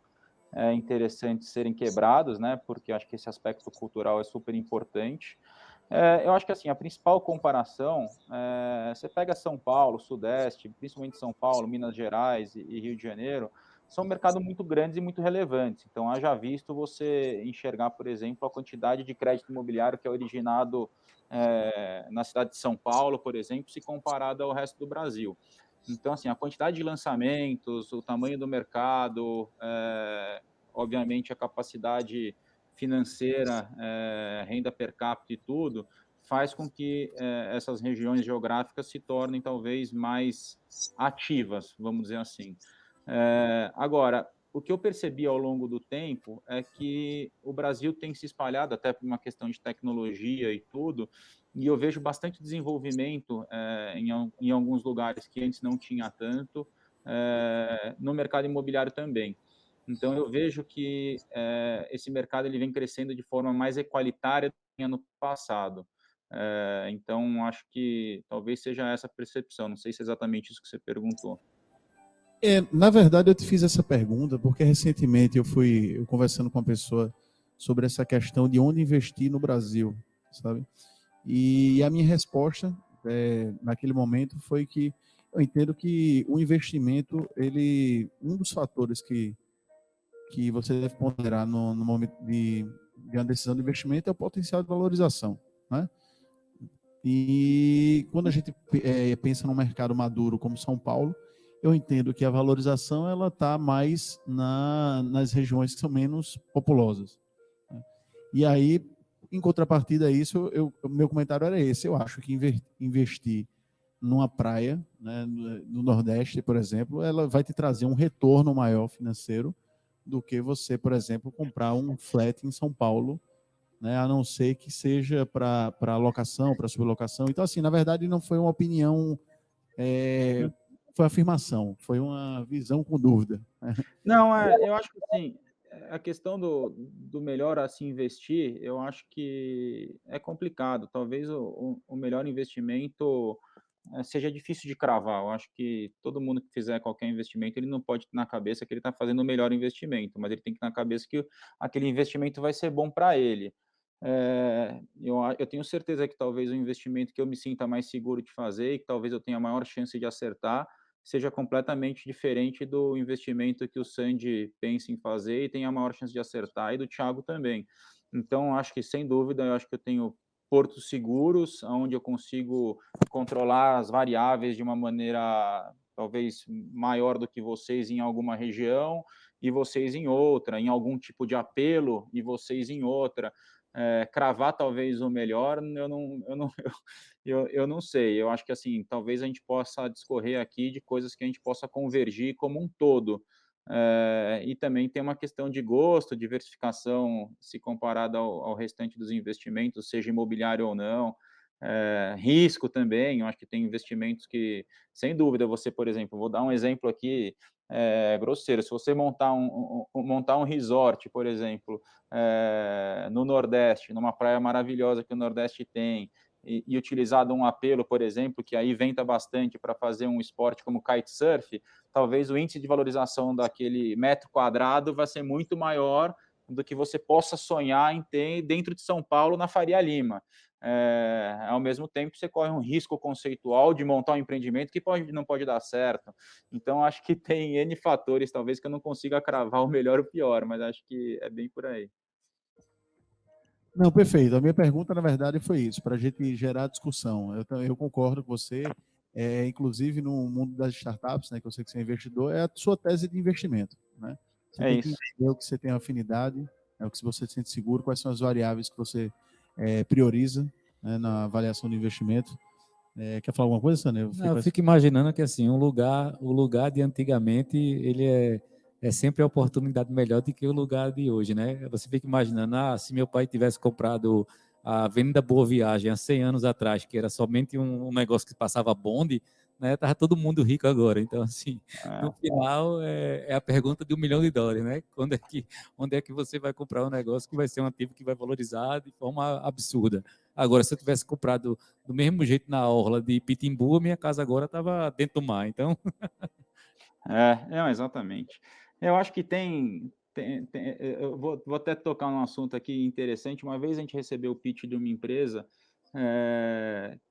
interessantes serem quebrados, né, porque acho que esse aspecto cultural é super importante. Eu acho que assim, a principal comparação, você pega São Paulo, Sudeste, principalmente São Paulo, Minas Gerais e Rio de Janeiro, são mercados muito grandes e muito relevantes. Então, haja visto você enxergar, por exemplo, a quantidade de crédito imobiliário que é originado na cidade de São Paulo, por exemplo, se comparado ao resto do Brasil. Então, assim, a quantidade de lançamentos, o tamanho do mercado, obviamente a capacidade financeira, renda per capita e tudo, faz com que essas regiões geográficas se tornem talvez mais ativas, vamos dizer assim. Agora, o que eu percebi ao longo do tempo é que o Brasil tem se espalhado, até por uma questão de tecnologia e tudo, e eu vejo bastante desenvolvimento em alguns lugares que antes não tinha tanto, no mercado imobiliário também. Então, eu vejo que esse mercado ele vem crescendo de forma mais equalitária do que ano passado. Então, acho que talvez seja essa a percepção. Não sei se é exatamente isso que você perguntou. Na verdade, eu te fiz essa pergunta porque recentemente eu conversando com uma pessoa sobre essa questão de onde investir no Brasil, sabe? E a minha resposta naquele momento foi que eu entendo que o investimento, um dos fatores que você deve ponderar no momento de uma decisão de investimento é o potencial de valorização, né? E quando a gente pensa num mercado maduro como São Paulo, eu entendo que a valorização ela está mais nas regiões que são menos populosas, né? E aí, em contrapartida a isso, meu comentário era esse. Eu acho que investir numa praia, né, no Nordeste, por exemplo, ela vai te trazer um retorno maior financeiro do que você, por exemplo, comprar um flat em São Paulo, né, a não ser que seja para locação, para sublocação. Então, assim, na verdade, não foi uma opinião, foi uma afirmação, foi uma visão com dúvida. Não, eu acho que assim, a questão do melhor a se investir, eu acho que é complicado. Talvez o melhor investimento seja difícil de cravar. Eu acho que todo mundo que fizer qualquer investimento, ele não pode ter na cabeça que ele está fazendo o melhor investimento, mas ele tem que ter na cabeça que aquele investimento vai ser bom para ele. Eu tenho certeza que talvez o investimento que eu me sinta mais seguro de fazer e que talvez eu tenha maior chance de acertar seja completamente diferente do investimento que o Sandy pensa em fazer e tem a maior chance de acertar, e do Thiago também. Então, acho que, sem dúvida, eu acho que eu tenho portos seguros, onde eu consigo controlar as variáveis de uma maneira talvez maior do que vocês em alguma região e vocês em outra, em algum tipo de apelo e vocês em outra. Cravar talvez o melhor, eu não sei. Eu acho que assim, talvez a gente possa discorrer aqui de coisas que a gente possa convergir como um todo. E também tem uma questão de gosto, diversificação, se comparado ao restante dos investimentos, seja imobiliário ou não. Risco também, eu acho que tem investimentos que, sem dúvida, você, por exemplo, vou dar um exemplo aqui grosseiro, se você montar um resort, por exemplo, no Nordeste, numa praia maravilhosa que o Nordeste tem, e utilizado um apelo, por exemplo, que aí venta bastante para fazer um esporte como kitesurf, talvez o índice de valorização daquele metro quadrado vai ser muito maior do que você possa sonhar em ter dentro de São Paulo, na Faria Lima. Ao mesmo tempo, você corre um risco conceitual de montar um empreendimento que não pode dar certo. Então, acho que tem N fatores, talvez, que eu não consiga cravar o melhor ou o pior, mas acho que é bem por aí. Não, perfeito. A minha pergunta, na verdade, foi isso, para a gente gerar discussão. Eu concordo com você, inclusive no mundo das startups, né, que eu sei que você é investidor, é a sua tese de investimento. Né? Você tem que entender o que você tem afinidade, o que você se sente seguro, quais são as variáveis que você prioriza, né, na avaliação do investimento. Quer falar alguma coisa, Sânia? Eu fico imaginando que assim, o lugar de antigamente, ele é sempre a oportunidade melhor do que o lugar de hoje, né? Você fica imaginando, se meu pai tivesse comprado a Avenida Boa Viagem há 100 anos atrás, que era somente um negócio que passava bonde, né? Tava todo mundo rico agora. Então, assim, no final, é a pergunta de $1 milhão, né? Onde é que você vai comprar um negócio que vai ser um ativo que vai valorizar de forma absurda? Agora, se eu tivesse comprado do mesmo jeito na orla de Pitimbu, minha casa agora estava dentro do mar, então... Não, exatamente. Eu acho que eu vou até tocar num assunto aqui interessante. Uma vez a gente recebeu o pitch de uma empresa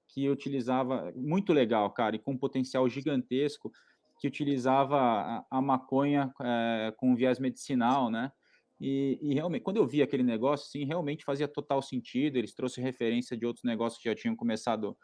que utilizava, muito legal, cara, e com potencial gigantesco, que utilizava a maconha com viés medicinal, né? E realmente, quando eu vi aquele negócio, sim, realmente fazia total sentido. Eles trouxeram referência de outros negócios que já tinham começado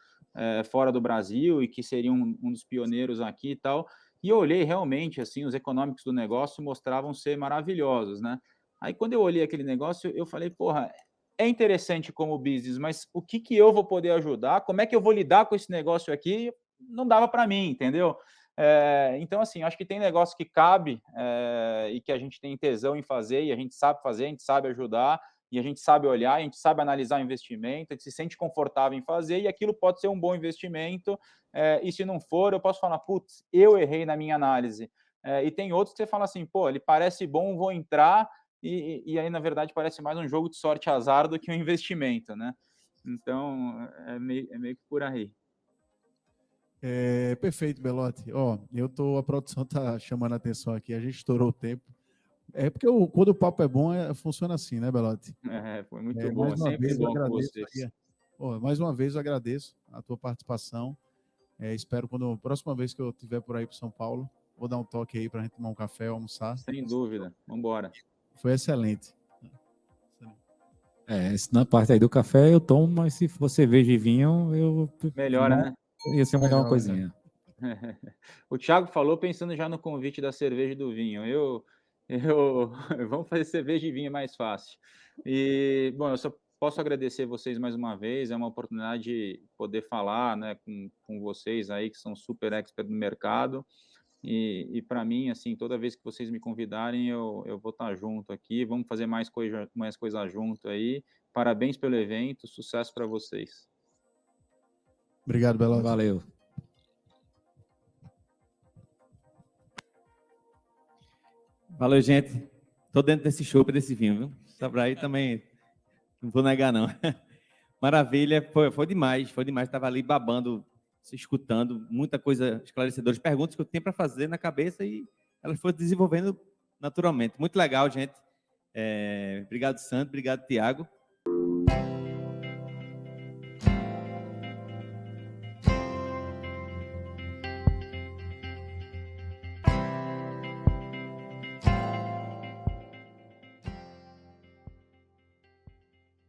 fora do Brasil e que seriam um dos pioneiros aqui e tal. E eu olhei realmente, assim, os econômicos do negócio mostravam ser maravilhosos, né? Aí, quando eu olhei aquele negócio, eu falei, porra, é interessante como business, mas o que eu vou poder ajudar? Como é que eu vou lidar com esse negócio aqui? Não dava para mim, entendeu? Então, assim, acho que tem negócio que cabe e que a gente tem tesão em fazer, e a gente sabe fazer, a gente sabe ajudar, e a gente sabe olhar, a gente sabe analisar o investimento, a gente se sente confortável em fazer, e aquilo pode ser um bom investimento, e se não for, eu posso falar, putz, eu errei na minha análise. E tem outros que você fala assim, pô, ele parece bom, vou entrar, e aí, na verdade, parece mais um jogo de sorte e azar do que um investimento, né? Então, é meio que por aí. Perfeito, Belotti. A produção está chamando a atenção aqui, a gente estourou o tempo. Porque quando o papo é bom, funciona assim, né, Belotti? Foi muito bom, é sempre bom com vocês. Mais uma vez eu agradeço a tua participação. Espero quando a próxima vez que eu estiver por aí para São Paulo, vou dar um toque aí para a gente tomar um café, almoçar. Sem dúvida, vamos embora. Foi excelente. Na parte aí do café eu tomo, mas se for cerveja e vinho, melhora, né? Ia ser melhor uma coisinha. O Thiago falou pensando já no convite da cerveja e do vinho. Vamos fazer cerveja e vinho mais fácil. E, bom, eu só posso agradecer vocês mais uma vez. É uma oportunidade de poder falar, né, com vocês aí que são super experts no mercado. E para mim, assim, toda vez que vocês me convidarem, eu vou estar junto aqui. Vamos fazer mais coisa junto aí. Parabéns pelo evento, sucesso para vocês. Obrigado, Belotti. Valeu. Valeu, gente. Tô dentro desse chopp, desse vinho, viu? Sabraí também, não vou negar, não. Maravilha, foi demais, Estava ali babando, se escutando, muita coisa esclarecedora, perguntas que eu tinha para fazer na cabeça e elas foram desenvolvendo naturalmente. Muito legal, gente. Obrigado, Sandro, obrigado, Tiago.